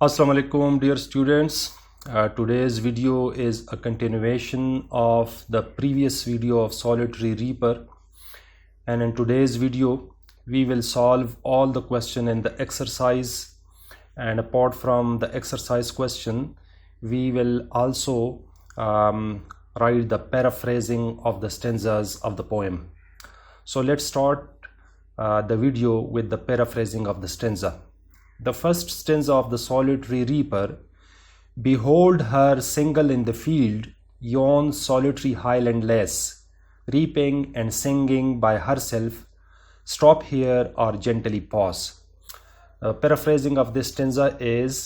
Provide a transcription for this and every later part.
Assalamu alaikum dear students. Today's video is a continuation of the previous video of Solitary Reaper, and in today's video we will solve all the question in the exercise, and apart from the exercise question we will also write the paraphrasing of the stanzas of the poem. So let's start the video with the paraphrasing of the stanza. The first stanza of the Solitary Reaper: behold her single in the field, yon solitary highland lass, reaping and singing by herself, stop here or gently pause. Paraphrasing of this stanza is,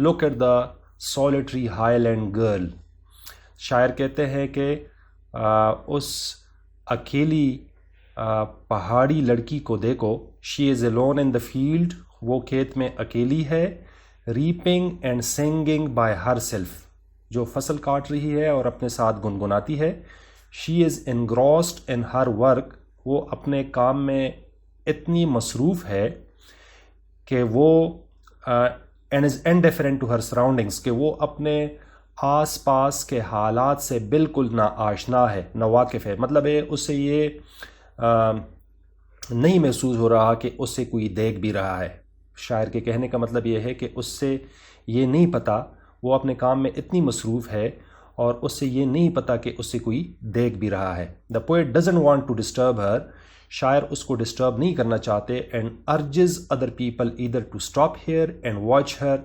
look at the solitary highland girl. شاعر کہتے ہیں کہ اس اکیلی پہاڑی لڑکی کو دیکھو. she is alone in the field, وہ کھیت میں اکیلی ہے. reaping and singing by herself, جو فصل کاٹ رہی ہے اور اپنے ساتھ گنگناتی ہے. she is engrossed in her work, وہ اپنے کام میں اتنی مصروف ہے کہ وہ and is indifferent to her surroundings, کہ وہ اپنے آس پاس کے حالات سے بالکل نا آشنا ہے, نا واقف ہے. مطلب ہے اس سے یہ نہیں محسوس ہو رہا کہ اس سے کوئی دیکھ بھی رہا ہے. شاعر کے کہنے کا مطلب یہ ہے کہ اس سے یہ نہیں پتہ, وہ اپنے کام میں اتنی مصروف ہے اور اس سے یہ نہیں پتہ کہ اس سے کوئی دیکھ بھی رہا ہے. The poet doesn't want to disturb her, شاعر اس کو ڈسٹرب نہیں کرنا چاہتے. and urges other people either to stop here and watch her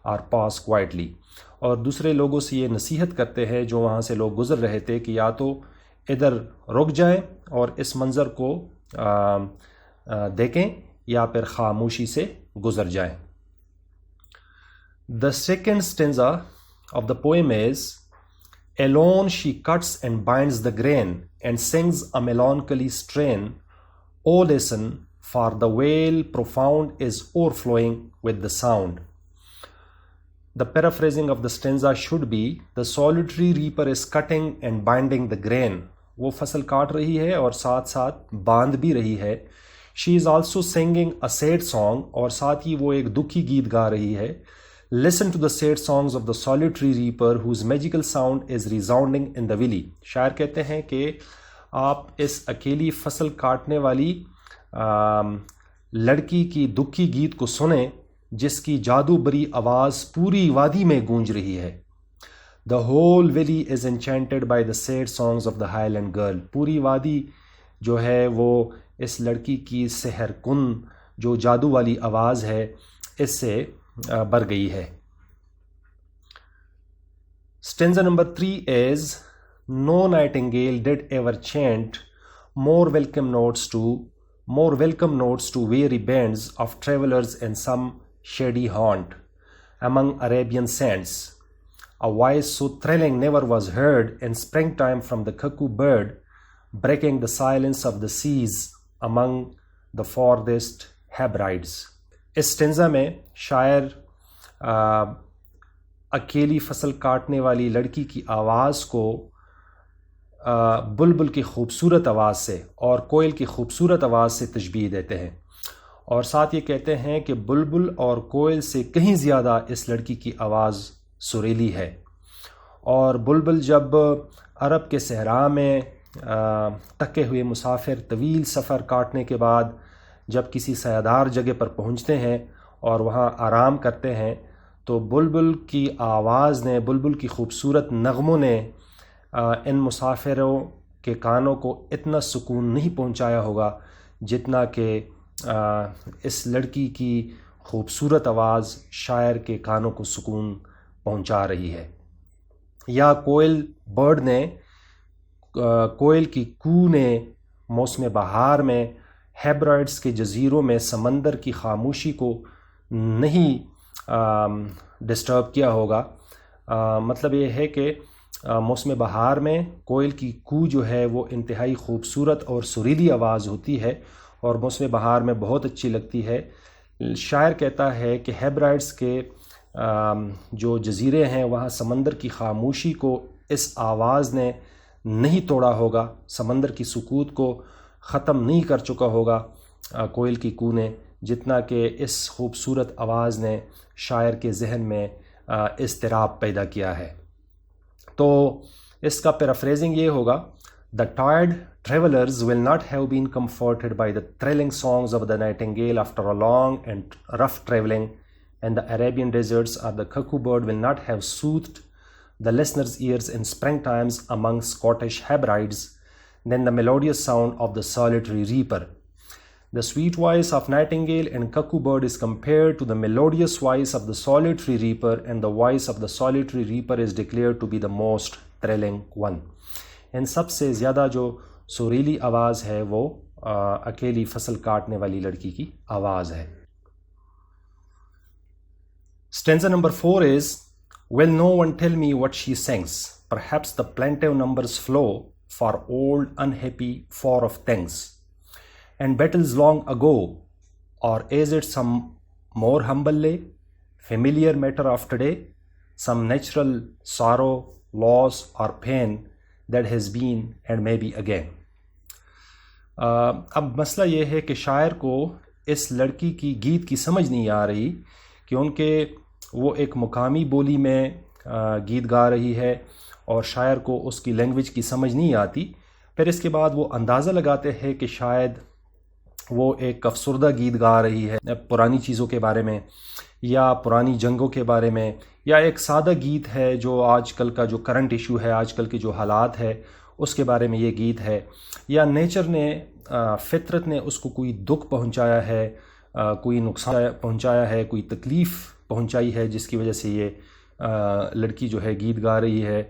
or pass quietly, اور دوسرے لوگوں سے یہ نصیحت کرتے ہیں جو وہاں سے لوگ گزر رہے تھے کہ یا تو ادھر رک جائیں اور اس منظر کو دیکھیں یا پھر خاموشی سے گزر جائیں. The second stanza of the poem is, alone she cuts and binds the grain and sings a melancholy strain. Oh listen, for the wail profound is overflowing with the sound. The paraphrasing of the stanza should be, the solitary reaper is cutting and binding the grain. وہ فصل کاٹ رہی ہے اور ساتھ ساتھ باندھ بھی رہی ہے. she is also singing a sad song, اور ساتھ ہی وہ ایک دکھی گیت گا رہی ہے. listen to the sad songs of the solitary reaper whose magical sound is resounding in the valley. شاعر کہتے ہیں کہ آپ اس اکیلی فصل کاٹنے والی لڑکی کی دکھی گیت کو سنیں جس کی جادو بری آواز پوری وادی میں گونج رہی ہے. The whole valley is enchanted by the sad songs of the highland girl. پوری وادی جو ہے وہ اس لڑکی کی سحر کن جو جادو والی آواز ہے اس سے بھر گئی ہے. Stanza number 3 is, no nightingale did ever chant more welcome notes to weary bands of travelers in some shady haunt among Arabian sands. A voice so thrilling never was heard in springtime from the cuckoo bird, breaking the silence of the seas among the farthest Hebrides. اس stanza میں شاعر اکیلی فصل کاٹنے والی لڑکی کی آواز کو بلبل کی خوبصورت آواز سے اور کوئل کی خوبصورت آواز سے تشبیہ دیتے ہیں, اور ساتھ یہ کہتے ہیں کہ بلبل اور کوئل سے کہیں زیادہ اس لڑکی کی آواز سریلی ہے. اور بلبل جب عرب کے صحرا میں تکے ہوئے مسافر طویل سفر کاٹنے کے بعد جب کسی سایہدار جگہ پر پہنچتے ہیں اور وہاں آرام کرتے ہیں تو بلبل کی آواز نے, بلبل کی خوبصورت نغموں نے ان مسافروں کے کانوں کو اتنا سکون نہیں پہنچایا ہوگا جتنا کہ اس لڑکی کی خوبصورت آواز شاعر کے کانوں کو سکون پہنچا رہی ہے. یا کوئل برڈ نے, کوئل کی کو نے موسم بہار میں ہیبرائڈس کے جزیروں میں سمندر کی خاموشی کو نہیں ڈسٹرب کیا ہوگا. مطلب یہ ہے کہ موسم بہار میں کوئل کی کو جو ہے وہ انتہائی خوبصورت اور سریلی آواز ہوتی ہے اور موسم بہار میں بہت اچھی لگتی ہے. شاعر کہتا ہے کہ ہیبرائڈس کے جو جزیرے ہیں وہاں سمندر کی خاموشی کو اس آواز نے نہیں توڑا ہوگا, سمندر کی سکوت کو ختم نہیں کر چکا ہوگا کوئل کی کو نے, جتنا کہ اس خوبصورت آواز نے شاعر کے ذہن میں اضطراب پیدا کیا ہے. تو اس کا پیرافریزنگ یہ ہوگا: The tired travelers will not have been comforted by the thrilling songs of the nightingale after a long and rough traveling, and the Arabian deserts or the cuckoo bird will not have soothed the listeners' ears in springtimes among Scottish Hebrides than the melodious sound of the solitary reaper. The sweet voice of nightingale and cuckoo bird is compared to the melodious voice of the solitary reaper, and the voice of the solitary reaper is declared to be the most thrilling one. ان سب سے زیادہ جو سریلی آواز ہے وہ اکیلی فصل کاٹنے والی لڑکی کی آواز ہے. Stanza number 4 is: Will no one tell me what she sings? Perhaps the plaintive numbers flow for old unhappy for of things and battles long ago, or is it some more humble lay, familiar matter of today, some natural sorrow, loss or pain that has been and may be again. اب مسئلہ یہ ہے کہ شاعر کو اس لڑکی کی گیت کی سمجھ نہیں آ رہی، کیونکہ وہ ایک مقامی بولی میں گیت گا رہی ہے اور شاعر کو اس کی لینگویج کی سمجھ نہیں آتی. پھر اس کے بعد وہ اندازہ لگاتے ہیں کہ شاید وہ ایک افسردہ گیت گا رہی ہے پرانی چیزوں کے بارے میں، یا پرانی جنگوں کے بارے میں، یا ایک سادہ گیت ہے جو آج کل کا جو کرنٹ ایشو ہے، آج کل کے جو حالات ہے اس کے بارے میں یہ گیت ہے، یا نیچر نے فطرت نے اس کو کوئی دکھ پہنچایا ہے، کوئی نقصان پہنچایا ہے، کوئی تکلیف پہنچائی ہے جس کی وجہ سے یہ لڑکی جو ہے گیت گا رہی ہے.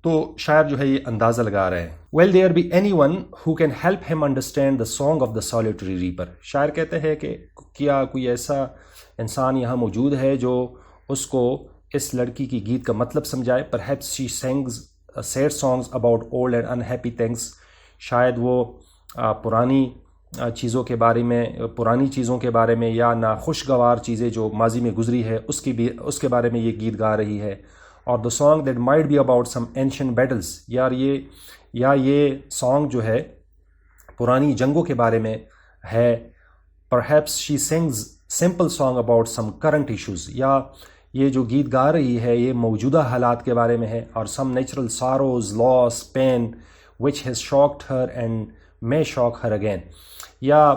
تو شاعر جو ہے یہ اندازہ لگا رہے ہیں. Will there be anyone who can help him understand the song of the solitary reaper? شاعر کہتے ہیں کہ کیا کوئی ایسا انسان یہاں موجود ہے جو اس کو اس لڑکی کی گیت کا مطلب سمجھائے. Perhaps she sings sad songs about old and unhappy things. شاید وہ پرانی چیزوں کے بارے میں، پرانی چیزوں کے بارے میں، یا ناخوشگوار چیزیں جو ماضی میں گزری ہے اس کے بارے میں یہ گیت گا رہی ہے. اور the song that might be about some ancient battles، یا یہ سانگ جو ہے پرانی جنگوں کے بارے میں ہے. Perhaps she sings simple song about some current issues، یا یہ جو گیت گا رہی ہے یہ موجودہ حالات کے بارے میں ہے. اور some natural sorrows, loss, pain which has shocked her and may shock her again، یا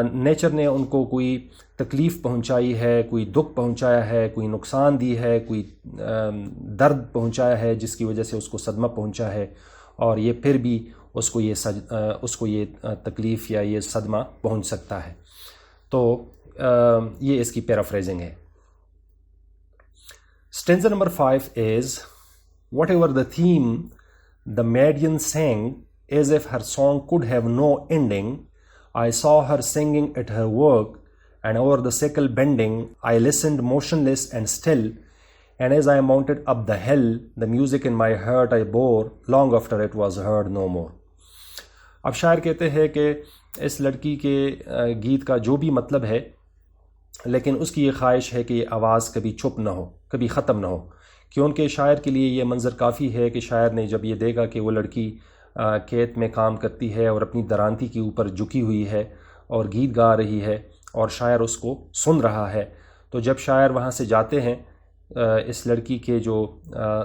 نیچر نے ان کو کوئی تکلیف پہنچائی ہے، کوئی دکھ پہنچایا ہے، کوئی نقصان دی ہے، کوئی درد پہنچایا ہے جس کی وجہ سے اس کو صدمہ پہنچا ہے، اور یہ پھر بھی اس کو یہ تکلیف یا یہ صدمہ پہنچ سکتا ہے. تو یہ اس کی پیرافریزنگ ہے. Stanza number 5 is: Whatever the theme, the maiden sang as if her song could have no ending. I saw her singing at her work, and over the sickle bending, I listened motionless and still, and as I mounted up the hill, the music in my heart I bore, long after it was heard no more. اب شاعر کہتے ہیں کہ اس لڑکی کے گیت کا جو بھی مطلب ہے، لیکن اس کی یہ خواہش ہے کہ یہ آواز کبھی چپ نہ ہو، کبھی ختم نہ ہو، کیونکہ شاعر کے لیے یہ منظر کافی ہے کہ شاعر نے جب یہ دیکھا کہ وہ لڑکی کھیت میں کام کرتی ہے اور اپنی درانتی کے اوپر جھکی ہوئی ہے اور گیت گا رہی ہے اور شاعر اس کو سن رہا ہے، تو جب شاعر وہاں سے جاتے ہیں اس لڑکی کے جو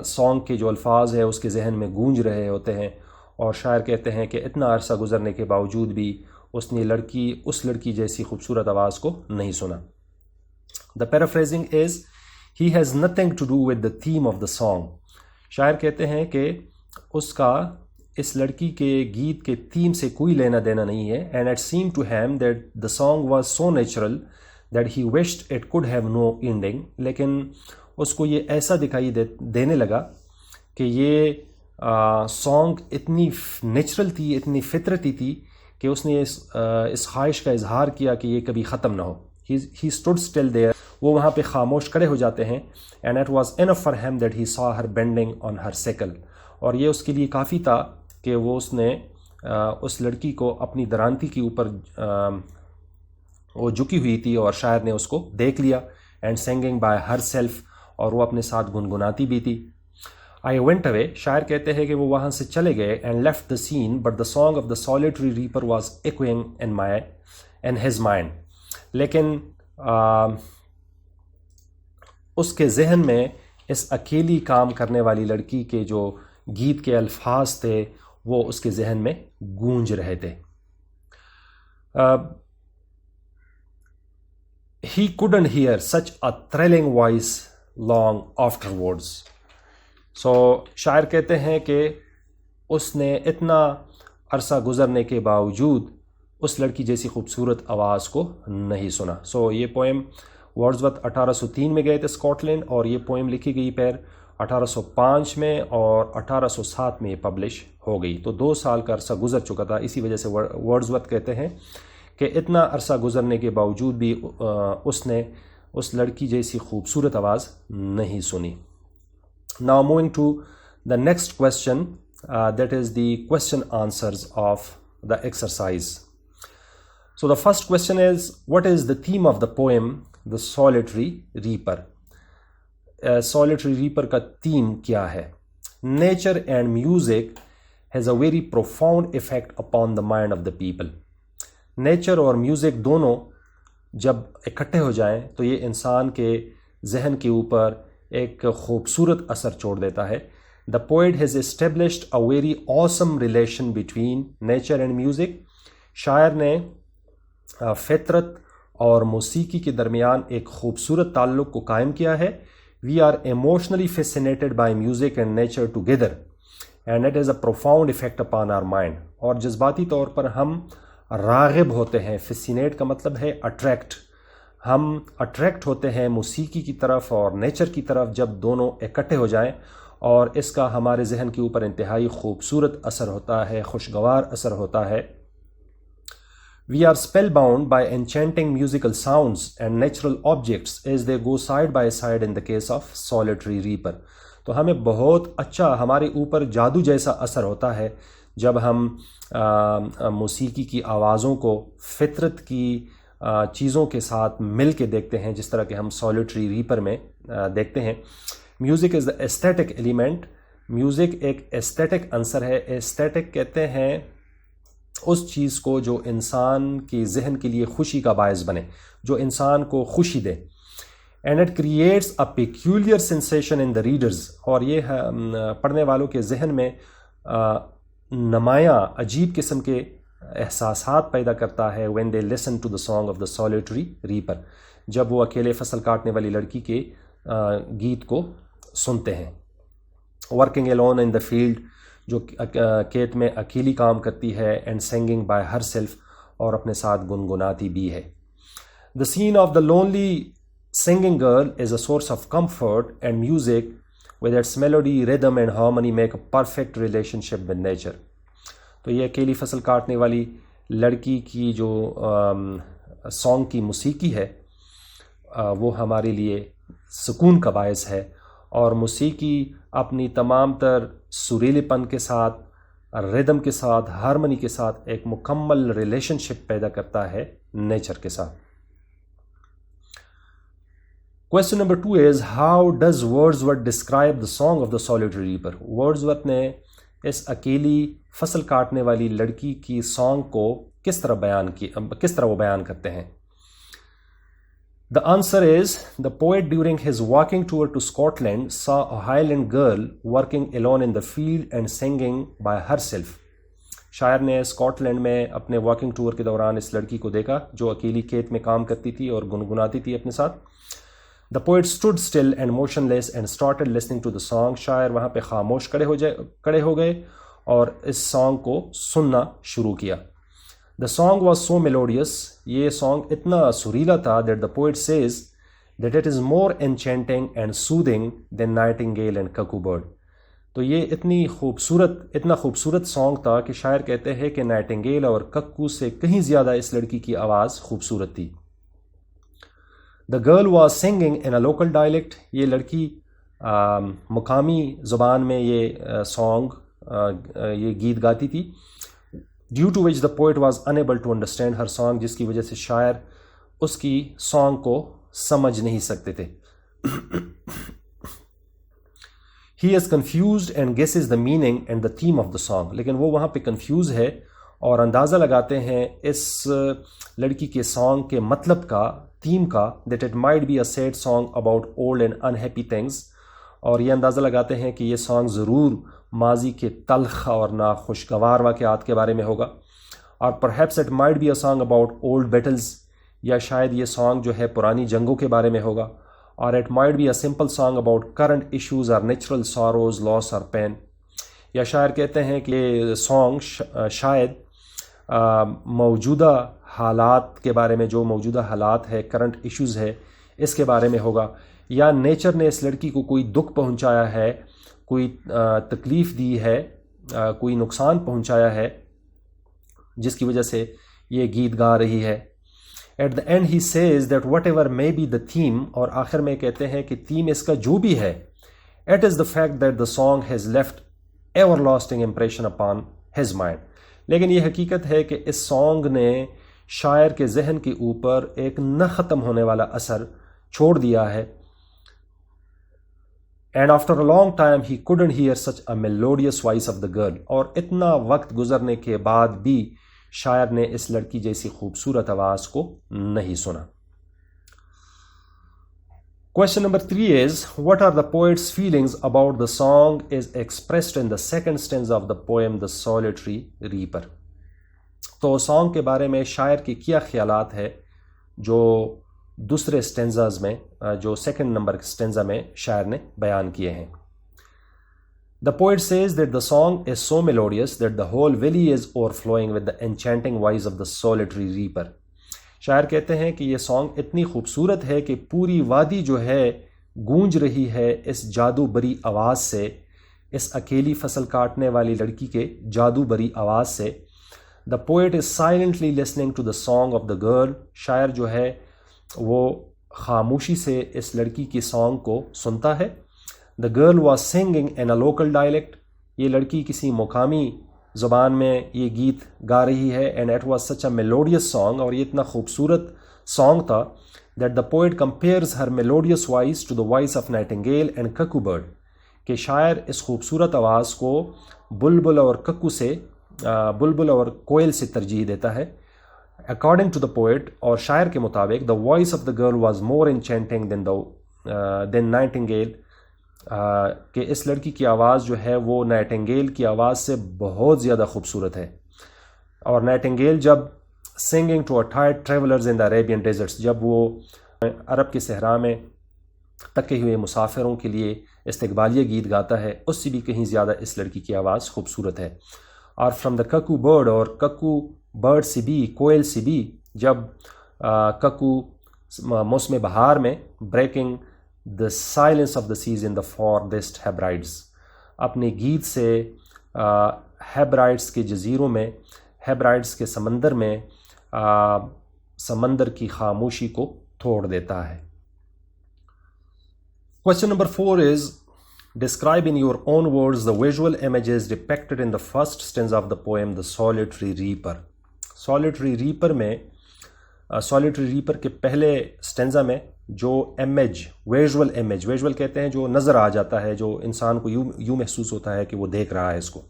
سانگ کے جو الفاظ ہیں اس کے ذہن میں گونج رہے ہوتے ہیں، اور شاعر کہتے ہیں کہ اتنا عرصہ گزرنے کے باوجود بھی اس نے اس لڑکی جیسی خوبصورت آواز کو نہیں سنا. The paraphrasing is: He has nothing to do with the theme of the song. شاعر کہتے ہیں کہ اس کا اس لڑکی کے گیت کے تھیم سے کوئی لینا دینا نہیں ہے. And it seemed to him that the song was so natural that he wished it could have no ending. لیکن اس کو یہ ایسا دکھائی دینے لگا کہ یہ سانگ اتنی نیچرل تھی، اتنی فطرتی تھی کہ اس نے اس خواہش کا اظہار کیا کہ یہ کبھی ختم نہ ہو. He stood still there. وہ وہاں پہ خاموش کھڑے ہو جاتے ہیں. And it was enough for him that he saw her bending on her sickle. اور یہ اس کے لیے کافی تھا کہ وہ اس نے اس لڑکی کو اپنی درانتی کے اوپر وہ جھکی ہوئی تھی اور شاعر نے اس کو دیکھ لیا. And singing by herself، اور وہ اپنے ساتھ گنگناتی بھی تھی. I went away، شاعر کہتے ہیں کہ وہ وہاں سے چلے گئے. And left the scene, but the song of the solitary reaper was echoing in his mind. لیکن اس کے ذہن میں اس اکیلی کام کرنے والی لڑکی کے جو گیت کے الفاظ تھے وہ اس کے ذہن میں گونج رہے تھے. He couldn't hear such a thrilling voice long afterwards. So شاعر کہتے ہیں کہ اس نے اتنا عرصہ گزرنے کے باوجود اس لڑکی جیسی خوبصورت آواز کو نہیں سنا. سو یہ پوئم ورڈزورتھ 1803 میں گئے تھے اسکاٹ لینڈ، اور یہ پوئم لکھی گئی پھر 1805 میں اور 1807 میں یہ پبلش ہو گئی. تو 2 سال کا عرصہ گزر چکا تھا. اسی وجہ سے ورڈزورتھ کہتے ہیں کہ اتنا عرصہ گزرنے کے باوجود بھی اس نے اس لڑکی جیسی خوبصورت آواز نہیں سنی. Now moving to the next question, that is the question answers of the exercise. So the first question is, what is the theme of the poem The Solitary Reaper? Solitary Reaper کا theme کیا ہے؟ Nature and music has a very profound effect upon the mind of the people. Nature اور music دونوں جب اکٹھے ہو جائیں تو یہ انسان کے ذہن کے اوپر ایک خوبصورت اثر چھوڑ دیتا ہے. The poet has established a very awesome relation between nature and music. شاعر نے فطرت اور موسیقی کے درمیان ایک خوبصورت تعلق کو قائم کیا ہے. We are emotionally fascinated by music and nature together and it has a profound effect upon our mind. اور جذباتی طور پر ہم راغب ہوتے ہیں. فیسینیٹ کا مطلب ہے اٹریکٹ. ہم اٹریکٹ ہوتے ہیں موسیقی کی طرف اور نیچر کی طرف جب دونوں اکٹھے ہو جائیں، اور اس کا ہمارے ذہن کے اوپر انتہائی خوبصورت اثر ہوتا ہے، خوشگوار اثر ہوتا ہے. We are spellbound by enchanting musical sounds and natural objects as they go side by side in the case of solitary reaper. تو ہمیں بہت اچھا، ہمارے اوپر جادو جیسا اثر ہوتا ہے جب ہم موسیقی کی آوازوں کو فطرت کی چیزوں کے ساتھ مل کے دیکھتے ہیں، جس طرح کہ ہم سولیٹری ریپر میں دیکھتے ہیں. Music is the aesthetic element. Music ایک ایستھیٹک عنصر ہے. ایستھیٹک کہتے ہیں اس چیز کو جو انسان کے ذہن کے لیے خوشی کا باعث بنے، جو انسان کو خوشی دے. And it creates a peculiar sensation in the readers. اور یہ پڑھنے والوں کے ذہن میں نمایاں عجیب قسم کے احساسات پیدا کرتا ہے. when they listen to the song of the solitary reaper, جب وہ اکیلے فصل کاٹنے والی لڑکی کے گیت کو سنتے ہیں. working alone in the field, جو کھیت میں اکیلی کام کرتی ہے. and singing by herself, اور اپنے ساتھ گنگناتی بھی ہے. the scene of the lonely singing girl is a source of comfort, and music with its melody, rhythm and harmony make a perfect relationship with nature. تو یہ اکیلی فصل کاٹنے والی لڑکی کی جو سانگ کی موسیقی ہے وہ ہمارے لیے سکون کا باعث ہے. اور موسیقی اپنی تمام تر سریلے پن کے ساتھ، ردم کے ساتھ، ہارمنی کے ساتھ ایک مکمل ریلیشن شپ پیدا کرتا ہے نیچر کے ساتھ. Question number 2 is, how does Wordsworth describe the song of the solitary reaper? Wordsworth نے اس اکیلی فصل کاٹنے والی لڑکی کی سانگ کو کس طرح وہ بیان کرتے ہیں؟ The answer is, the poet during his walking tour to Scotland saw a Highland girl working alone in the field and singing by herself. شاعر نے اسکاٹ لینڈ میں اپنے واکنگ ٹور کے دوران اس لڑکی کو دیکھا جو اکیلی کھیت میں کام کرتی تھی اور گنگناتی تھی اپنے ساتھ. The poet stood still and motionless and started listening to the song. شاعر وہاں پہ خاموش کھڑے ہو گئے اور اس سانگ کو سننا شروع کیا. The song was so melodious, یہ سانگ اتنا سریلا تھا that the poet says that it is more enchanting and soothing than nightingale and cuckoo bird. تو یہ اتنا خوبصورت سانگ تھا کہ شاعر کہتے ہیں کہ نائٹنگیل اور ککو سے کہیں زیادہ اس لڑکی کی آواز خوبصورت تھی. The girl was singing in a local dialect. یہ لڑکی مقامی زبان میں یہ گیت گاتی تھی. Due to which the poet was unable to understand her song, جس کی وجہ سے شاعر اس کی سانگ کو سمجھ نہیں سکتے تھے. He is confused and guesses the meaning and the theme of the song. لیکن وہ وہاں پہ کنفیوز ہے اور اندازہ لگاتے ہیں اس لڑکی کے سانگ کے مطلب کا، تھیم کا، that it might be a sad song about old and unhappy things, اور یہ اندازہ لگاتے ہیں کہ یہ سانگ ضرور ماضی کے تلخ اور ناخوشگوار واقعات کے بارے میں ہوگا، اور perhaps it might be a song about old Beatles, یا شاید یہ سانگ جو ہے پرانی جنگوں کے بارے میں ہوگا، اور it might be a simple song about current issues اور نیچرل ساروز، لاس اور پین، یا شاعر کہتے ہیں کہ یہ سانگ شاید موجودہ حالات کے بارے میں، جو موجودہ حالات ہے، کرنٹ ایشوز ہے، اس کے بارے میں ہوگا، یا نیچر نے اس لڑکی کو کوئی دکھ پہنچایا ہے، کوئی تکلیف دی ہے، کوئی نقصان پہنچایا ہے، جس کی وجہ سے یہ گیت گا رہی ہے۔ At the end he says that whatever may be the theme, اور آخر میں کہتے ہیں کہ تھیم اس کا جو بھی ہے، it is the fact that the song has left ever lasting impression upon his mind, لیکن یہ حقیقت ہے کہ اس سانگ نے شاعر کے ذہن کے اوپر ایک نہ ختم ہونے والا اثر چھوڑ دیا ہے۔ And after a long time he couldn't hear such a melodious voice of the girl، اور اتنا وقت گزرنے کے بعد بھی شاعر نے اس لڑکی جیسی خوبصورت آواز کو نہیں سنا۔ Question number 3 is, what are the poet's feelings about the song is expressed in the second stanza of the poem The Solitary Reaper؟ تو سانگ کے بارے میں شاعر کے کیا خیالات ہے جو دوسرے سٹینزاز میں، جو سیکنڈ نمبر سٹینزا میں شاعر نے بیان کیے ہیں۔ The poet says that the song is so melodious that the whole valley is overflowing with the enchanting voice of the solitary reaper۔ شاعر کہتے ہیں کہ یہ سانگ اتنی خوبصورت ہے کہ پوری وادی جو ہے گونج رہی ہے اس جادو بری آواز سے، اس اکیلی فصل کاٹنے والی لڑکی کے جادو بری آواز سے۔ The poet is silently listening to the song of the girl، شاعر جو ہے وہ خاموشی سے اس لڑکی کی سانگ کو سنتا ہے۔ The girl was singing in a local dialect، یہ لڑکی کسی مقامی زبان میں یہ گیت گا رہی ہے۔ and it was such a melodious song، اور یہ اتنا خوبصورت سانگ تھا that the poet compares her melodious voice to the voice of nightingale and cuckoo bird، کہ شاعر اس خوبصورت آواز کو بلبل اور ککو سے، بلبل اور کوئل سے ترجیح دیتا ہے۔ According to the poet، اور شاعر کے مطابق، the voice of the girl was more enchanting than nightingale، کہ اس لڑکی کی آواز جو ہے وہ نائٹنگیل کی آواز سے بہت زیادہ خوبصورت ہے۔ اور نائٹنگیل جب singing to a tired travelers in the Arabian deserts، جب وہ عرب کے صحرا میں تکے ہوئے مسافروں کے لیے استقبالیہ گیت گاتا ہے، اس سے بھی کہیں زیادہ اس لڑکی کی آواز خوبصورت ہے۔ اور from the cuckoo bird، اور ککو برڈ سے بھی، کوئل سے بھی، جب ککو موسم بہار میں breaking the silence of the seas in the farthest Hebrides، اپنے گیت سے ہیبرائڈس کے جزیروں میں، ہیبرائڈس کے سمندر میں سمندر کی خاموشی کو توڑ دیتا ہے۔ Question number 4 is, describe in your own words the visual images depicted in the first stanza of the poem The Solitary Reaper۔ Solitary Reaper میں، Solitary Reaper کے پہلے سٹینزا میں جو امیج، ویژول کہتے ہیں جو نظر آ جاتا ہے، جو انسان کو یوں محسوس ہوتا ہے کہ وہ دیکھ رہا ہے اس کو،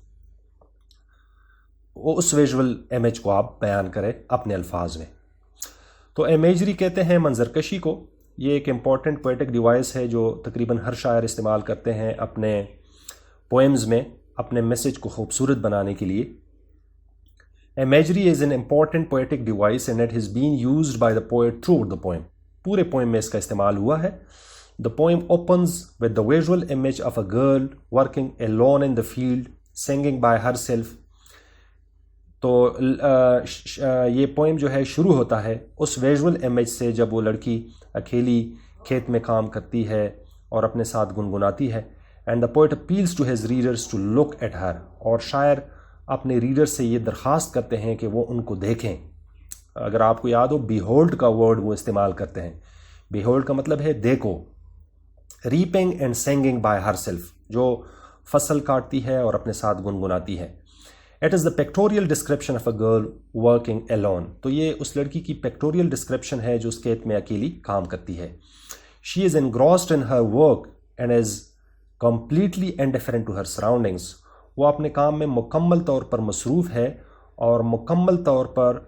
وہ اس ویژول امیج کو آپ بیان کریں اپنے الفاظ میں۔ تو امیجری کہتے ہیں منظر کشی کو، یہ ایک امپورٹنٹ پوئٹک ڈیوائس ہے جو تقریباً ہر شاعر استعمال کرتے ہیں اپنے پوئمز میں اپنے میسج کو خوبصورت بنانے کے لیے۔ Imagery is an important poetic device and it has been used by the poet throughout the poem۔ پورے پوئم میں اس کا استعمال ہوا ہے۔ The poem opens with the visual image of a girl working alone in the field singing by herself۔ تو یہ poem جو ہے شروع ہوتا ہے اس ویژول امیج سے، جب وہ لڑکی اکیلی کھیت میں کام کرتی ہے اور اپنے ساتھ گنگناتی ہے۔ And the poet appeals to his readers to look at her، اور شاعر اپنے ریڈر سے یہ درخواست کرتے ہیں کہ وہ ان کو دیکھیں۔ اگر آپ کو یاد ہو، بیہولڈ کا ورڈ وہ استعمال کرتے ہیں۔ بیہولڈ کا مطلب ہے دیکھو۔ Reaping and singing by herself, جو فصل کاٹتی ہے اور اپنے ساتھ گنگناتی ہے۔ It is the pictorial description of a girl working alone، تو یہ اس لڑکی کی پیکٹوریل ڈسکرپشن ہے جو اس کھیت میں اکیلی کام کرتی ہے۔ شی از engrossed in her work and is completely indifferent to her surroundings، وہ اپنے کام میں مکمل طور پر مصروف ہے اور مکمل طور پر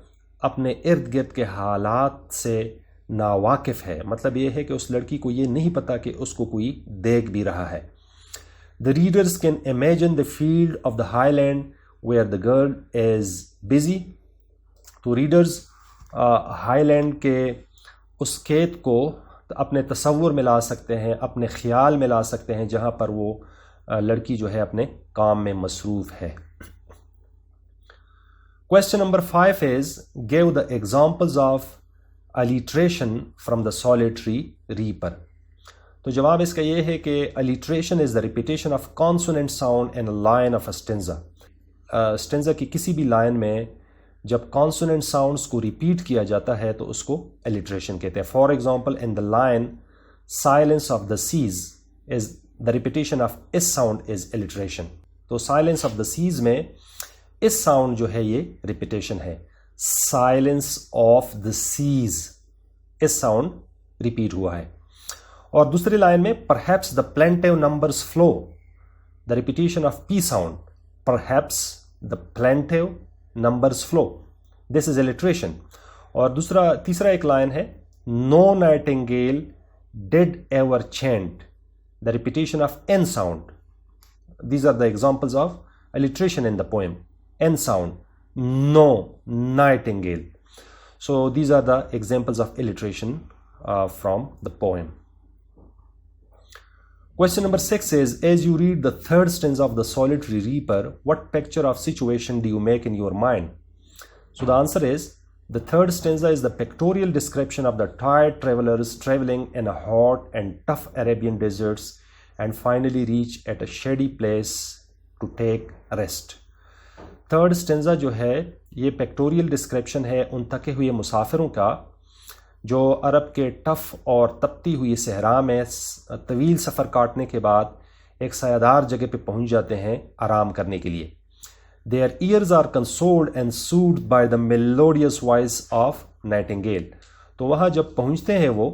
اپنے ارد گرد کے حالات سے ناواقف ہے. مطلب یہ ہے کہ اس لڑکی کو یہ نہیں پتہ کہ اس کو کوئی دیکھ بھی رہا ہے. The readers can imagine the field of the highland where the girl is busy. تو ریڈرز ہائی لینڈ کے اس کھیت کو اپنے تصور میں لا سکتے ہیں, اپنے خیال میں لا سکتے ہیں, جہاں پر وہ لڑکی جو ہے اپنے کام میں مصروف ہے. Question number 5 is give the examples of alliteration from the solitary reaper. تو جواب اس کا یہ ہے کہ alliteration is the repetition of consonant sound in a line of a stanza. stanza کی کسی بھی لائن میں جب کانسوننٹ ساؤنڈس کو ریپیٹ کیا جاتا ہے تو اس کو alliteration کہتے ہیں. For example in the line silence of the seas is the repetition of is sound is alliteration. تو silence of the seas میں اس ساؤنڈ جو ہے یہ ریپیٹیشن ہے. Silence of the seas S sound repeat ہوا ہے. اور دوسری لائن میں perhaps the plaintive numbers flow, the repetition of P sound, perhaps the plaintive numbers flow, this is alliteration. اور تیسرا ایک لائن ہے no nightingale did ever chant, the repetition of N sound. These are the examples of alliteration in the poem. N sound, no, nightingale. So these are the examples of alliteration from the poem. Question number 6 is, as you read the third stanza of the Solitary Reaper, what picture of situation do you make in your mind? So the answer is, the third stanza is the pictorial description of the tired travelers traveling in a hot and tough Arabian deserts and finally reach at a shady place to take rest. Third stanza جو ہے یہ پیکٹوریل description ہے ان تھکے ہوئے مسافروں کا جو عرب کے ٹف اور تپتی ہوئی صحرا میں طویل سفر کاٹنے کے بعد ایک سایہ جگہ پہ پہنچ جاتے ہیں آرام کرنے کے لیے. Their ears are consoled and soothed by the melodious voice of nightingale. تو وہاں جب پہنچتے ہیں وہ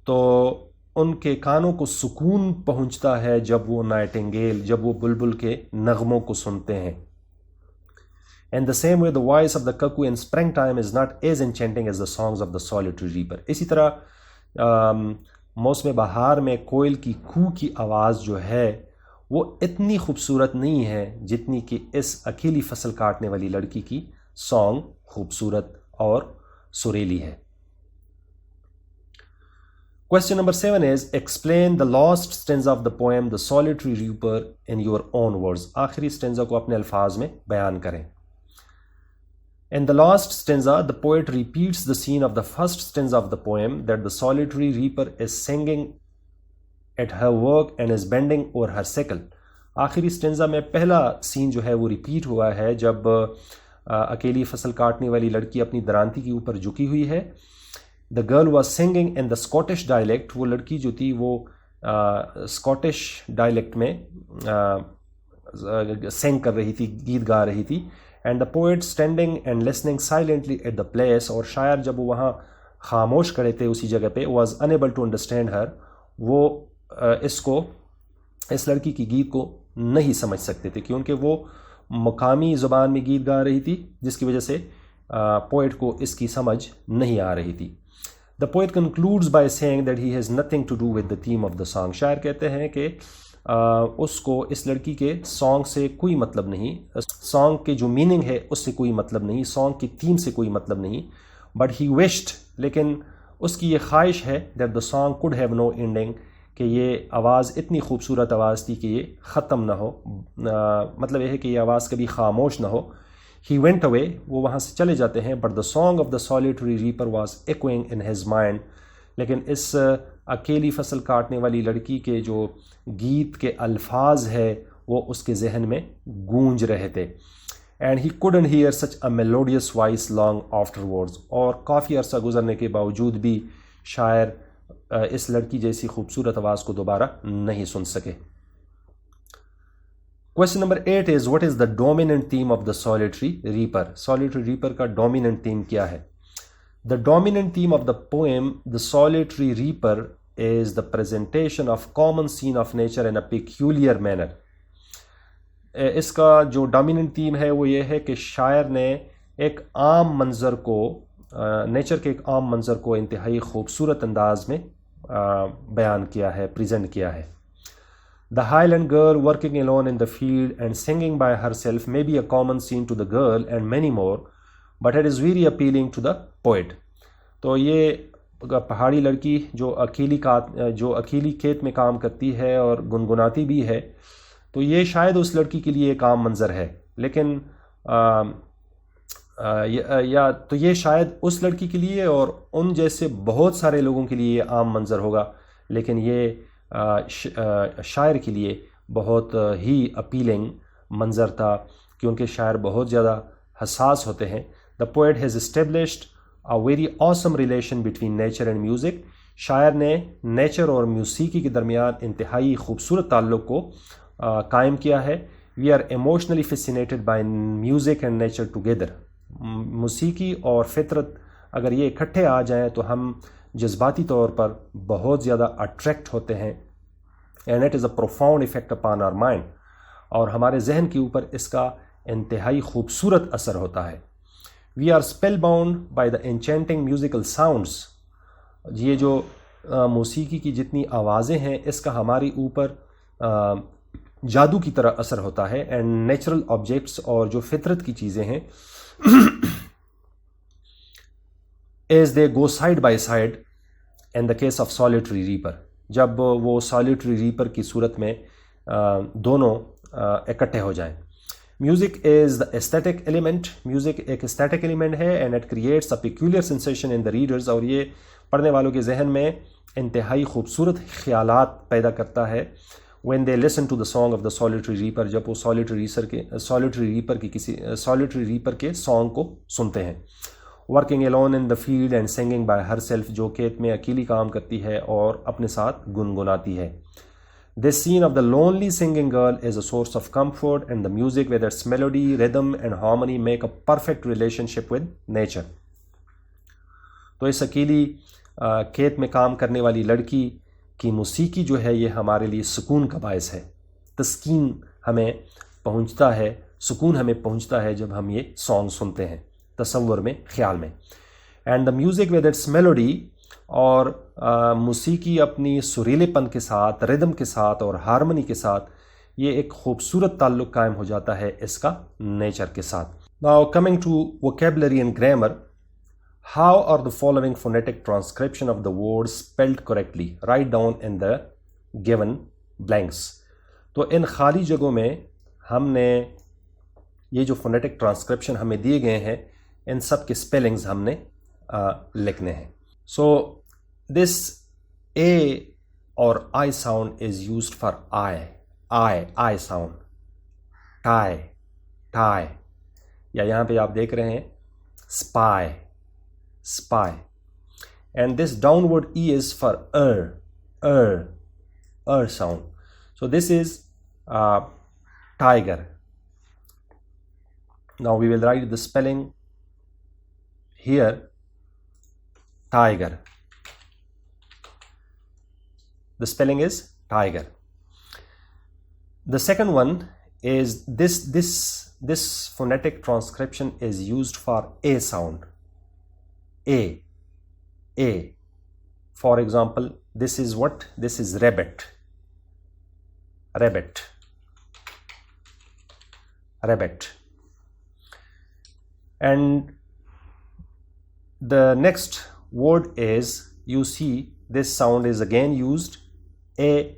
تو ان کے کانوں کو سکون پہنچتا ہے جب وہ نائٹنگیل, جب وہ بلبل کے نغموں کو سنتے ہیں. And the same way the voice of the cuckoo in springtime is not as enchanting as the songs of the solitary reaper. اسی طرح موسم بہار میں کوئل کی کو کی آواز جو ہے وہ اتنی خوبصورت نہیں ہے جتنی کہ اس اکیلی فصل کاٹنے والی لڑکی کی سانگ خوبصورت اور سریلی ہے. Question number 7 is explain the last stanza of the poem The Solitary Reaper in your own words. آخری stanza کو اپنے الفاظ میں بیان کریں. In the last stanza, the poet repeats the scene of the first stanza of the poem that the solitary reaper is singing at her work and is bending over her sickle. آخری stanza میں پہلا سین جو ہے وہ repeat ہوا ہے جب اکیلی فصل کاٹنے والی لڑکی اپنی درانتی کے اوپر جھکی ہوئی ہے. The girl was singing in the Scottish dialect. وہ لڑکی جو تھی وہ اسکاٹش ڈائلیکٹ میں سنگ کر رہی تھی, گیت گا رہی تھی. And the poet standing and listening silently at the place, اور شاعر جب وہ وہاں خاموش کھڑے تھے اسی جگہ پہ, was unable to understand her. وہ اس لڑکی کی گیت کو نہیں سمجھ سکتے تھے کیونکہ وہ مقامی زبان میں گیت گا رہی تھی جس کی وجہ سے پوئٹ کو اس کی سمجھ نہیں آ رہی تھی. The poet concludes by saying that he has nothing to do with the theme of the song. شاعر کہتے ہیں کہ اس کو اس لڑکی کے سانگ سے کوئی مطلب نہیں, سانگ کے جو میننگ ہے اس سے کوئی مطلب نہیں, سانگ کی تھیم سے کوئی مطلب نہیں. بٹ ہی وشڈ, لیکن اس کی یہ خواہش ہے that the song could have no ending, کہ یہ آواز اتنی خوبصورت آواز تھی کہ یہ ختم نہ ہو, مطلب یہ ہے کہ یہ آواز کبھی خاموش نہ ہو. ہی وینٹ اوے, وہ وہاں سے چلے جاتے ہیں. But the song of the solitary reaper was echoing in his mind, لیکن اس اکیلی فصل کاٹنے والی لڑکی کے جو گیت کے الفاظ ہے وہ اس کے ذہن میں گونج رہے تھے. And he couldn't hear such a melodious voice long afterwards. اور کافی عرصہ گزرنے کے باوجود بھی شاعر اس لڑکی جیسی خوبصورت آواز کو دوبارہ نہیں سن سکے. Question number 8 is what is the dominant theme of the solitary reaper? Solitary reaper کا dominant theme کیا ہے؟ The dominant theme of the poem The Solitary Reaper is the presentation of common scene of nature in a peculiar manner. اس کا جو dominant theme ہے وہ یہ ہے کہ شاعر نے ایک عام منظر کو نیچر کے ایک عام منظر کو انتہائی خوبصورت انداز میں بیان کیا ہے، پریزنٹ کیا ہے. The Highland girl working alone in the field and singing by herself may be a common scene to the girl and many more, but it is very appealing to the poet. تو یہ پہاڑی لڑکی جو اکیلی کھیت میں کام کرتی ہے اور گنگناتی بھی ہے، تو یہ شاید اس لڑکی کے لیے ایک عام منظر ہے، لیکن تو یہ شاید اس لڑکی کے لیے اور ان جیسے بہت سارے لوگوں کے لیے یہ عام منظر ہوگا، لیکن یہ شاعر کے لیے بہت ہی اپیلنگ منظر تھا، کیونکہ شاعر بہت زیادہ حساس ہوتے ہیں. The poet has established a very awesome relation between nature and music. شاعر نے نیچر اور موسیقی کے درمیان انتہائی خوبصورت تعلق کو قائم کیا ہے. We are emotionally fascinated by music and nature together. موسیقی اور فطرت اگر یہ اکٹھے آ جائیں تو ہم جذباتی طور پر بہت زیادہ اٹریکٹ ہوتے ہیں. and it is a profound effect upon our mind. اور ہمارے ذہن کے اوپر اس کا انتہائی خوبصورت اثر ہوتا ہے. we are spellbound by the enchanting musical sounds. یہ جو موسیقی کی جتنی آوازیں ہیں اس کا ہماری اوپر جادو کی طرح اثر ہوتا ہے. and natural objects اور جو فطرت کی چیزیں ہیں as they go side by side in the case of solitary reaper. جب وہ solitary reaper کی صورت میں دونوں اکٹھے ہو جائیں. Music is the aesthetic element. Music ایک aesthetic element ہے and it creates a peculiar sensation in the readers. اور یہ پڑھنے والوں کے ذہن میں انتہائی خوبصورت خیالات پیدا کرتا ہے when they listen to the song of the solitary reaper. جب وہ solitary reaper کے سانگ کو سنتے ہیں. working alone in the field and singing by herself. جو کھیت میں اکیلی کام کرتی ہے اور اپنے ساتھ گنگناتی ہے. This scene of the lonely singing girl is a source of comfort, and the music with its melody, rhythm and harmony make a perfect relationship with nature. تو اس اکیلی کھیت میں کام کرنے والی لڑکی کی موسیقی جو ہے یہ ہمارے لیے سکون کا باعث ہے. تسکین ہمیں پہنچتا ہے، سکون ہمیں پہنچتا ہے جب ہم یہ سانگ سنتے ہیں تصور میں، خیال میں. And the music with its melody. اور موسیقی اپنی سریلے پن کے ساتھ، ردم کے ساتھ اور ہارمنی کے ساتھ یہ ایک خوبصورت تعلق قائم ہو جاتا ہے اس کا نیچر کے ساتھ. Now coming to vocabulary and grammar. How are the following phonetic transcription of the words spelled correctly? Write down in the given blanks. تو ان خالی جگہوں میں ہم نے یہ جو phonetic transcription ہمیں دیے گئے ہیں ان سب کے spellings ہم نے لکھنے ہیں. So this A or I sound is used for I sound. tie. یا یہاں پہ آپ دیکھ رہے ہیں spy. And this downward E is for sound. So this is tiger. Now we will write the spelling here. Tiger. The spelling is tiger. The second one is this phonetic transcription is used for A sound. A. For example, this is what? This is rabbit. And the next word is, you see this sound is again used, A,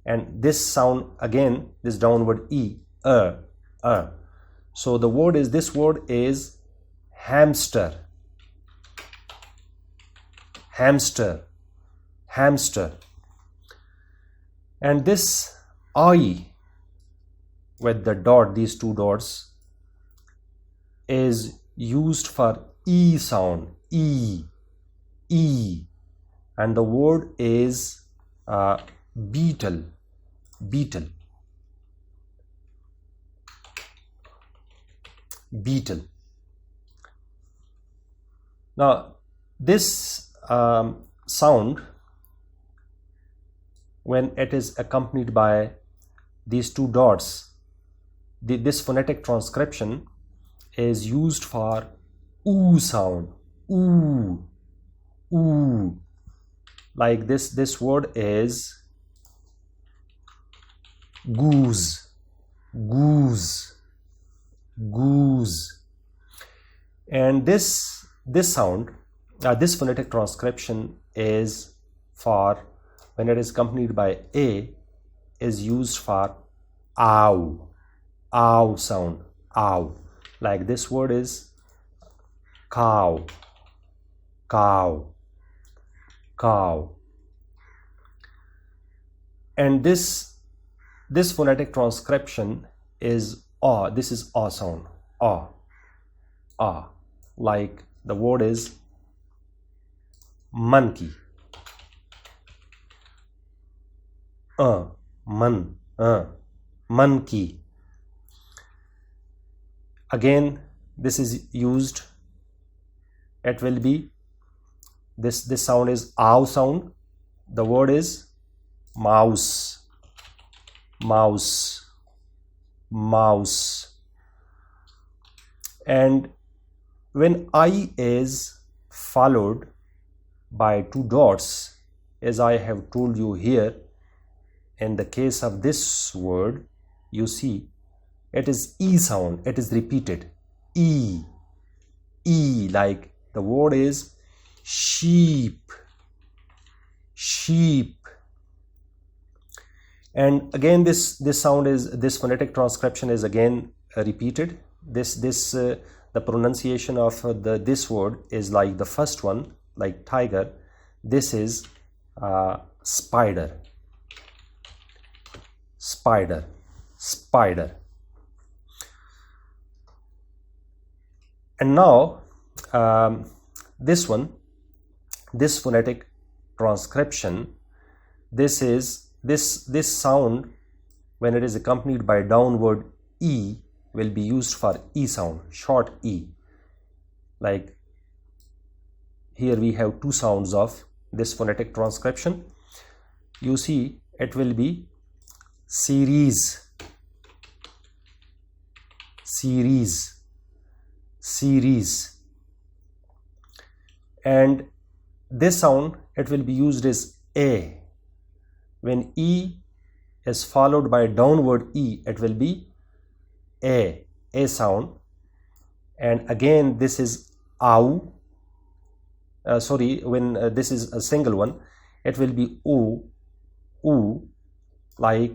and this sound again, this downward E, So this word is hamster. And this I with the dot, these two dots, is used for E sound, E, and the word is beetle. Now this sound, when it is accompanied by these two dots, this phonetic transcription is used for oo sound. Ooh, ooh. Like this word is goose, goose, goose. And this sound, this phonetic transcription is for when it is accompanied by a, is used for ow, ow sound, ow. Like this word is cow, cow, cow. And this phonetic transcription is ah. This is ah sound, ah, ah. Like the word is monkey, monkey. Again, this is used, it will be this sound is ow sound. The word is mouse, mouse, mouse. And when I is followed by two dots, as I have told you here, in the case of this word, you see it is e sound, it is repeated, e, e. Like the word is sheep, sheep. And again, this sound is, this phonetic transcription is again repeated. The pronunciation of this word is like the first one, like tiger. This is spider, spider, spider. And now this one, this phonetic transcription, this is this sound, when it is accompanied by downward e, will be used for e sound, short e. Like here we have two sounds of this phonetic transcription. You see it will be series, series, series. And this sound, it will be used as a. When e is followed by downward e, it will be a sound. And again, this is ow. When this is a single one, it will be oo, oo, like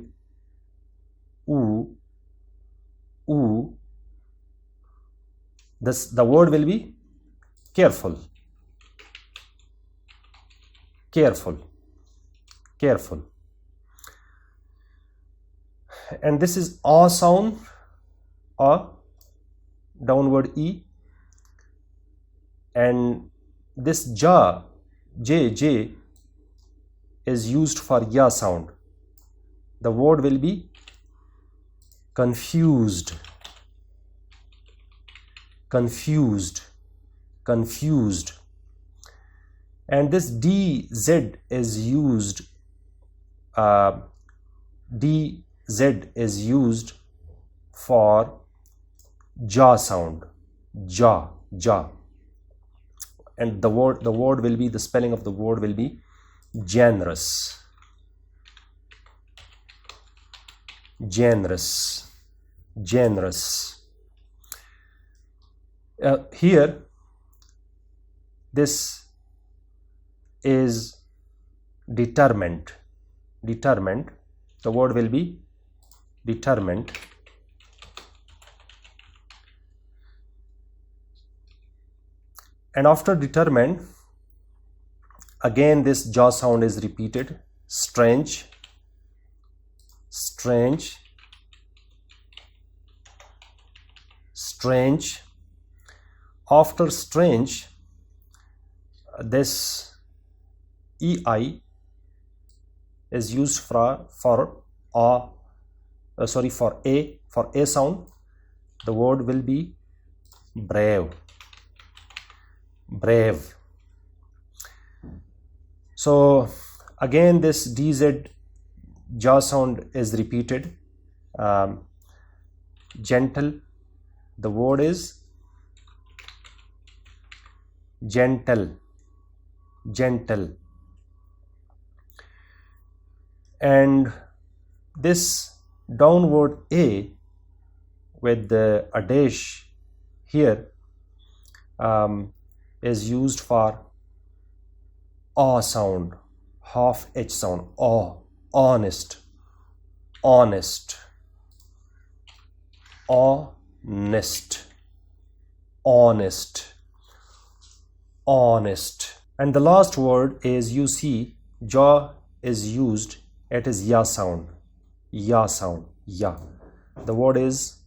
oo, oo. The word will be careful, careful, careful. And this is a sound, a, downward e. And this ja, j is used for ya sound. The word will be confused, confused, confused. And this dz is used, dz is used for ja sound, ja, ja. And the word will be, the spelling of the word will be generous, generous, generous. Here, this is determined, determined. The word will be determined. And after determined, again this jaw sound is repeated. Strange, strange, strange. After strange, this ei is used for a sound. The word will be brave, brave. So again this dz jaw sound is repeated. gentle. The word is gentle, gentle. And this downward A with a dash here is used for A sound, half H sound, honest, honest, honest, honest, honest. And the last word is, you see, jaw is used, it is ya sound, ya sound, ya. The word is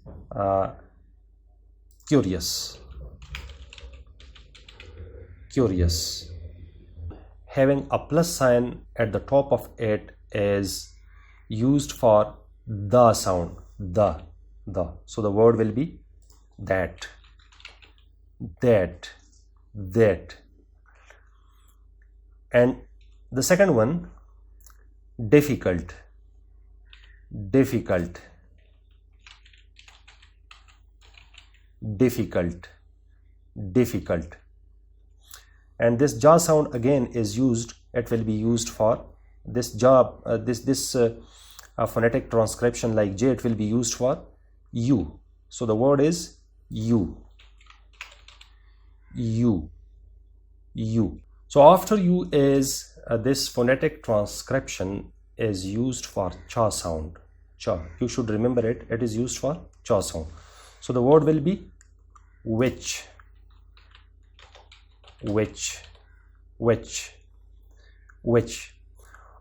curious, curious. Having a plus sign at the top of it is used for the sound, the. So the word will be that, that, that. And the second one, difficult, difficult, difficult, difficult. And this jaw sound again is used, it will be used for this jaw, phonetic transcription like J, it will be used for you. So the word is you, you, you. So after you is this phonetic transcription is used for cha sound, cha. You should remember it, it is used for cha sound. So the word will be which, which, which, which.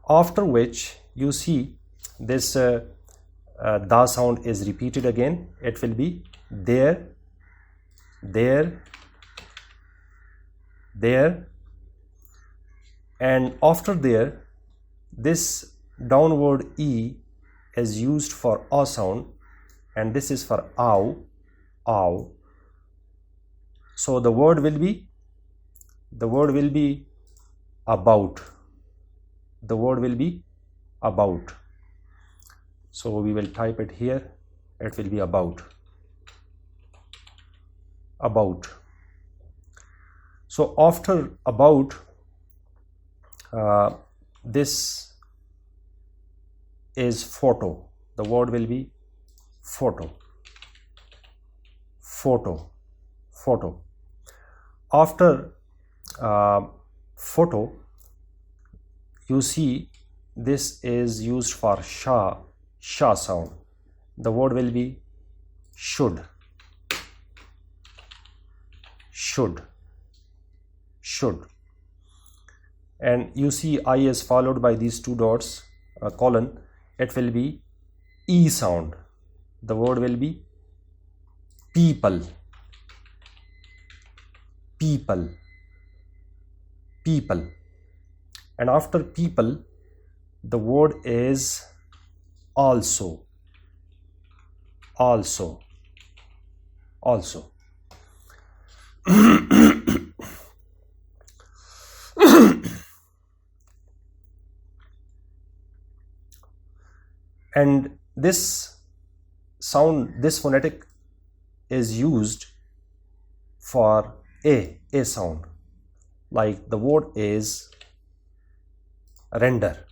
After which, you see this da sound is repeated again. It will be there, there, there. And after there, this downward E is used for A sound, and this is for ow, ow. So the word will be about, the word will be about. So we will type it here, it will be about, about. So after about, this is photo, the word will be photo, photo, photo. After photo, you see this is used for sha, sha sound. The word will be should, should, should. And you see I is followed by these two dots, colon, it will be E sound. The word will be people, people, people. And after people, the word is also, also, also. And this sound, this phonetic is used for A sound. Like the word is render.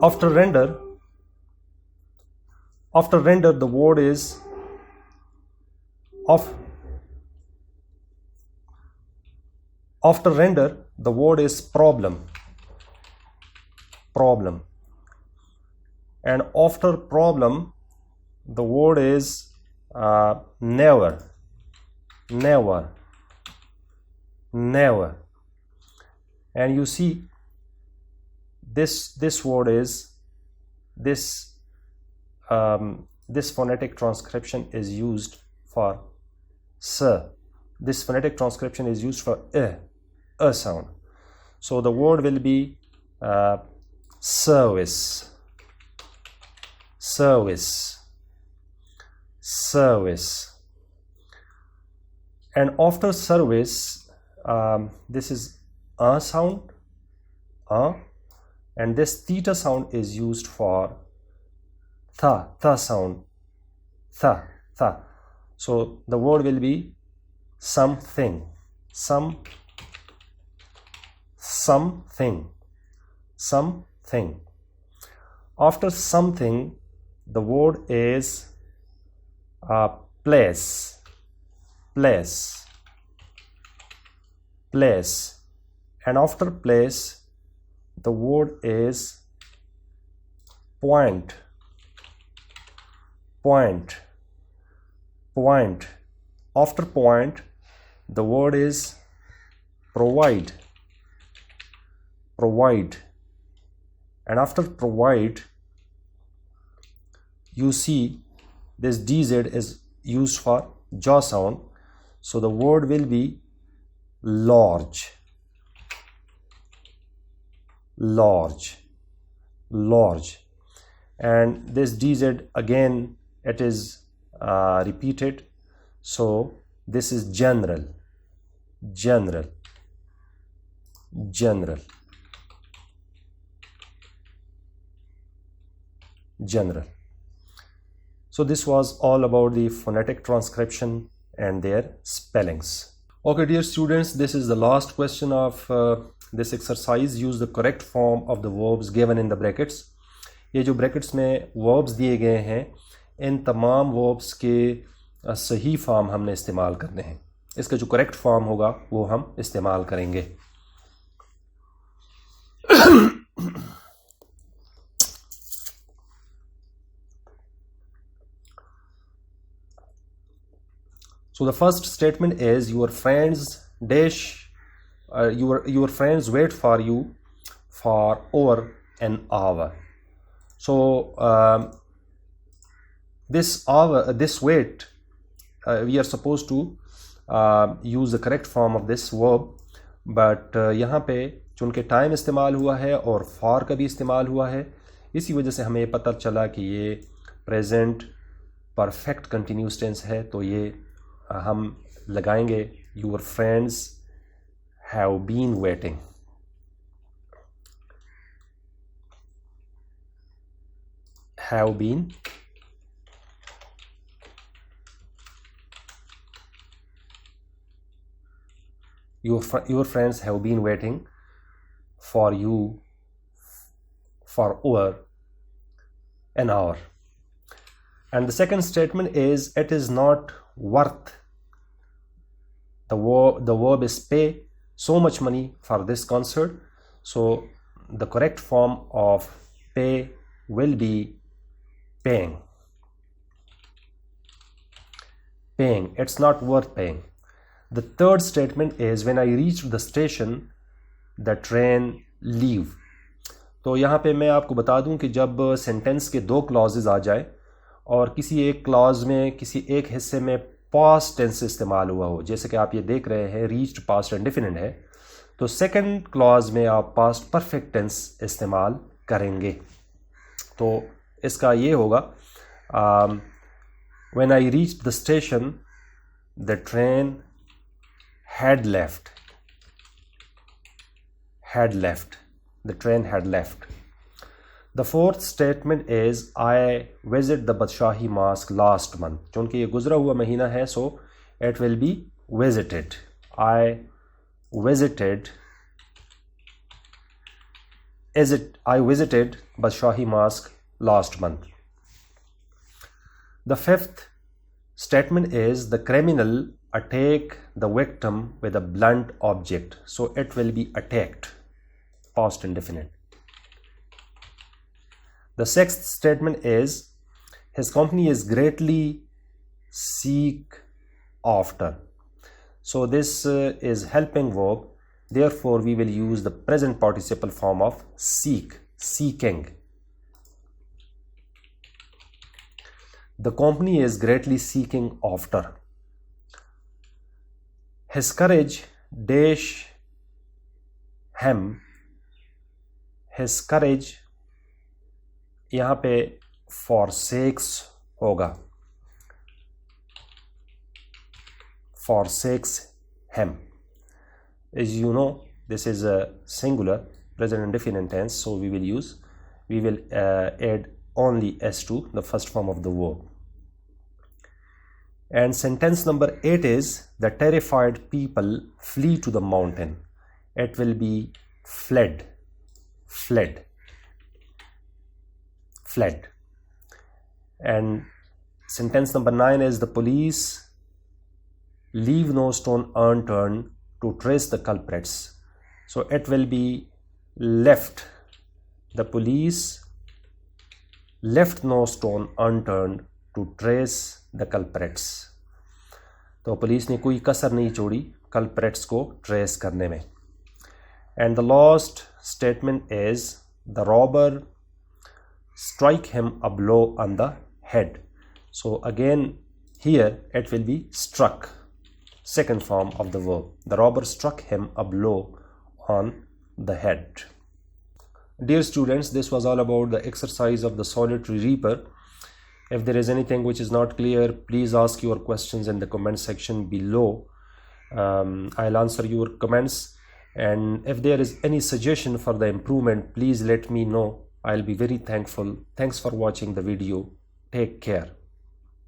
After render, the word is of. After render, the word is problem, problem. And after problem, the word is never, never, never. And you see this word is this phonetic transcription is used for s. This phonetic transcription is used for a sound. So the word will be service, service, service. And after service, this is a sound, and this theta sound is used for tha sound, tha. So the word will be something, something. After something, the word is place, and after place, the word is point. After point, the word is provide, and after provide, you see this DZ is used for jaw sound, so the word will be large, and this DZ again it is repeated, so this is general. So this was all about the phonetic transcription and their spellings. Okay, dear students, this is the last question of this exercise. Use the correct form of the verbs given in the brackets. ये जो brackets में verbs दिए गए हैं, इन तमाम verbs के सही form हमने इस्तेमाल करने हैं. इसका जो करेक्ट फॉर्म होगा वो हम इस्तेमाल करेंगे. So the first statement is your friends your friends wait for you for over an hour. So this wait, we are supposed to use the correct form of this verb, but यहाँ पे चूँकि time इस्तेमाल हुआ है और for का भी इस्तेमाल हुआ है, इसी वजह से हमें पता चला कि ये प्रेजेंट परफेक्ट कंटिन्यूस टेंस है. तो ये हम लगाएंगे your friends have been waiting. Have been your friends have been waiting for you for over an hour. And the second statement is it is not worth. The verb is pay so much money for this concert. So the correct form of pay will be paying. It's not worth paying. The third statement is when I reached the station, the train leave. तो यहाँ पे मैं आपको बता दूँ कि जब sentence के दो क्लॉजेज आ जाए और किसी एक क्लॉज में किसी एक हिस्से में पास्ट टेंस इस्तेमाल हुआ हो, जैसे कि आप ये देख रहे हैं रीच्ड पास्ट इंडेफिनिट है, तो सेकंड क्लॉज में आप पास्ट परफेक्ट टेंस इस्तेमाल करेंगे. तो इसका ये होगा when I reached the station, the train had left. The train had left. The fourth statement is I visited the Badshahi Mosque last month. चूँकि ये गुजरा हुआ महीना है, so it will be visited. I visited Badshahi Mosque last month. The fifth statement is the criminal attack the victim with a blunt object. So it will be attacked, past indefinite. The sixth statement is his company is greatly seek after. So this is helping verb. Therefore, we will use the present participle form of seek, seeking. the company is greatly seeking after. His courage dash him. His courage यहाँ पे forsakes होगा, forsakes him. As you know, this is a singular present indefinite tense, so we will add only s to the first form of the verb. And sentence number 8 is, the terrified people flee to the mountain. It will be fled. And sentence number 9 is, the police leave no stone unturned to trace the culprits. So it will be left. The police left no stone unturned to trace the culprits. तो police ने कोई कसर नहीं छोड़ी culprits को trace करने में. And the last statement is, the robber strike him a blow on the head. So again here it will be struck, second form of the verb. The robber struck him a blow on the head. Dear students, this was all about the exercise of the solitary reaper. If there is anything which is not clear, please ask your questions in the comment section below. I'll answer your comments, and if there is any suggestion for the improvement, please let me know. I'll be very thankful. Thanks for watching the video. Take care.